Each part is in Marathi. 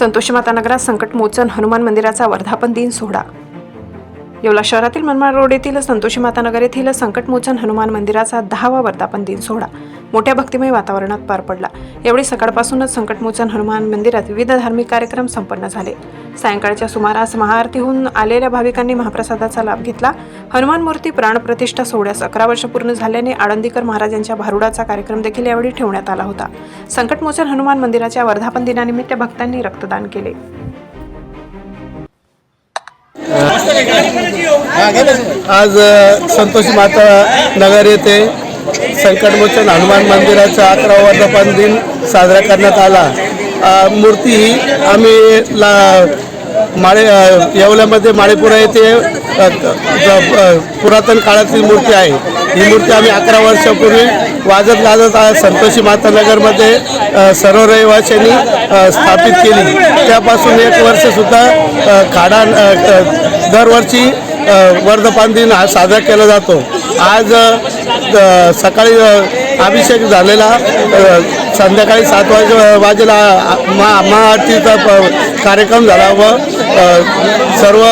संतोषीमाता नगरात संकटमोचन हनुमान मंदिराचा वर्धापन दिन सोहळा। येवला शहरातील मनमाड रोड येथील संतोषीमाता नगर येथील संकटमोचन हनुमान मंदिराचा 10वा वर्धापन दिन सोहळा मोठ्या भक्तिमय वातावरणात पार पडला। यावेळी सकाळपासूनच संकटमोचन हनुमान मंदिरात विविध धार्मिक कार्यक्रम संपन्न झाले। सायंकाळच्या सुमारास महाआरतीहून आलेल्या भाविकांनी महाप्रसादाचा लाभ घेतला। हनुमान मूर्ती प्राणप्रतिष्ठा सोहळ्यास 11 वर्ष पूर्ण झाल्याने आळंदीकर महाराजांच्या भारुडाचा कार्यक्रम देखील यावेळी ठेवण्यात आला होता। संकटमोचन हनुमान मंदिराच्या वर्धापन दिनानिमित्त भक्तांनी रक्तदान केले। आज संतोषीमाता नगर येथे संकटमोचन हनुमान मंदिराचा 11वा वर्धापन दिन साजरा करण्यात आला। मूर्ती आम्ही येवल्यामध्ये माळेपुरा येथे पुरातन काळातील मूर्ती आहे। ही मूर्ती आम्ही 11 वर्षापूर्वी वाजत गाजत संतोषीमाता नगरमध्ये सर्व रहिवाशांनी स्थापित केली। त्यापासून 1 वर्षसुद्धा खाडा दरवर्षी वर्धापन दिन हा साजरा केला जातो। आज सकाळी अभिषेक झालेला, संध्याकाळी 7 वाजेला महाआरतीचा कार्यक्रम झाला व सर्व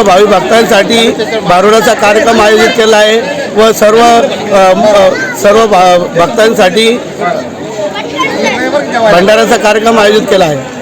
भाविक भक्तांसाठी भारुडाचा कार्यक्रम आयोजित केला आहे व सर्व भक्तांसाठी भंडाराचा कार्यक्रम आयोजित केला आहे।